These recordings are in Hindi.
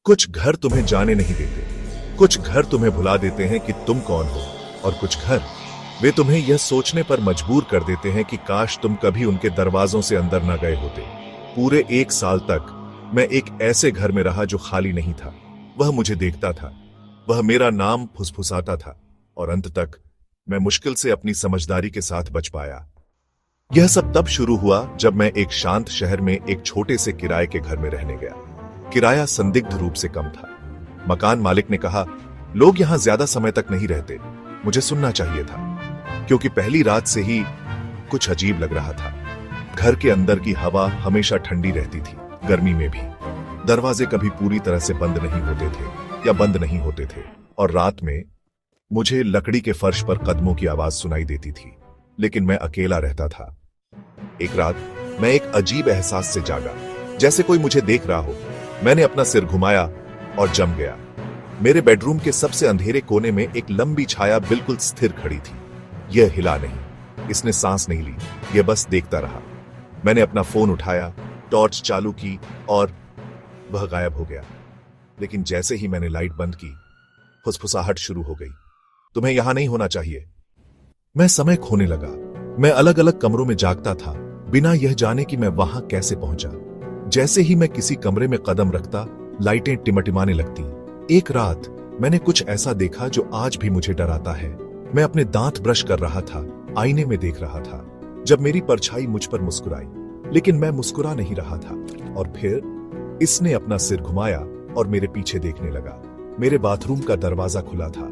कुछ घर तुम्हें जाने नहीं देते, कुछ घर तुम्हें भुला देते हैं कि तुम कौन हो, और कुछ घर वे तुम्हें यह सोचने पर मजबूर कर देते हैं कि काश तुम कभी उनके दरवाजों से अंदर न गए होते। पूरे 1 साल तक मैं एक ऐसे घर में रहा जो खाली नहीं था। वह मुझे देखता था, वह मेरा नाम फुसफुसाता था, और अंत तक मैं मुश्किल से अपनी समझदारी के साथ बच पाया। यह सब तब शुरू हुआ जब मैं एक शांत शहर में एक छोटे से किराए के घर में रहने गया। किराया संदिग्ध रूप से कम था। मकान मालिक ने कहा, लोग यहां ज्यादा समय तक नहीं रहते। मुझे सुनना चाहिए था, क्योंकि पहली रात से ही कुछ अजीब लग रहा था। घर के अंदर की हवा हमेशा ठंडी रहती थी, गर्मी में भी। दरवाजे कभी पूरी तरह से बंद नहीं होते थे या बंद नहीं होते थे, और रात में मुझे लकड़ी के फर्श पर कदमों की आवाज सुनाई देती थी, लेकिन मैं अकेला रहता था। एक रात मैं एक अजीब एहसास से जागा, जैसे कोई मुझे देख रहा हो। मैंने अपना सिर घुमाया और जम गया। मेरे बेडरूम के सबसे अंधेरे कोने में एक लंबी छाया बिल्कुल स्थिर खड़ी थी। यह हिला नहीं, इसने सांस नहीं ली, यह बस देखता रहा। मैंने अपना फोन उठाया, टॉर्च चालू की, और वह गायब हो गया। लेकिन जैसे ही मैंने लाइट बंद की, फुसफुसाहट शुरू हो गई। तुम्हें यहां नहीं होना चाहिए। मैं समय खोने लगा। मैं अलग अलग कमरों में जागता था, बिना यह जाने कि मैं वहां कैसे पहुंचा। जैसे ही मैं किसी कमरे में कदम रखता, लाइटें टिमटिमाने लगती। एक रात मैंने कुछ ऐसा देखा जो आज भी मुझे डराता है। मैं अपने दांत ब्रश कर रहा था, आईने में देख रहा था, जब मेरी परछाई मुझ पर मुस्कुराई, लेकिन मैं मुस्कुरा नहीं रहा था। और फिर इसने अपना सिर घुमाया और मेरे पीछे देखने लगा। मेरे बाथरूम का दरवाजा खुला था,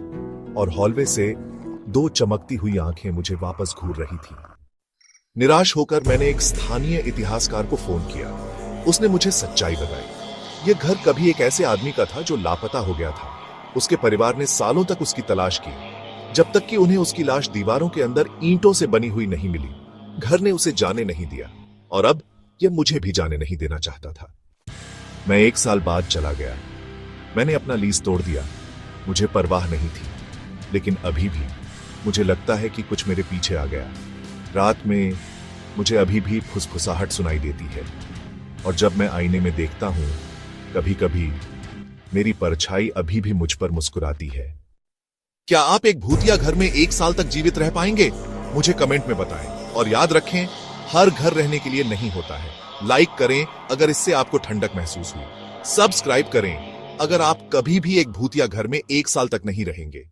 और हॉलवे से 2 चमकती हुई आंखें मुझे वापस घूर रही थी। निराश होकर मैंने एक स्थानीय इतिहासकार को फोन किया। उसने मुझे सच्चाई बताई। यह घर कभी एक ऐसे आदमी का था जो लापता हो गया था। उसके परिवार ने सालों तक उसकी तलाश की, जब तक कि उन्हें उसकी लाश दीवारों के अंदर ईंटों से बनी हुई नहीं मिली। घर ने उसे जाने नहीं दिया, और अब यह मुझे भी जाने नहीं देना चाहता था। मैं 1 साल बाद चला गया। मैंने अपना लीज तोड़ दिया। मुझे परवाह नहीं थी, लेकिन अभी भी मुझे लगता है कि कुछ मेरे पीछे आ गया। रात में मुझे अभी भी फुसफुसाहट सुनाई देती है, और जब मैं आईने में देखता हूं, कभी कभी मेरी परछाई अभी भी मुझ पर मुस्कुराती है। क्या आप एक भूतिया घर में 1 साल तक जीवित रह पाएंगे? मुझे कमेंट में बताएं, और याद रखें, हर घर रहने के लिए नहीं होता है। लाइक करें अगर इससे आपको ठंडक महसूस हुई। सब्सक्राइब करें अगर आप कभी भी एक भूतिया घर में 1 साल तक नहीं रहेंगे।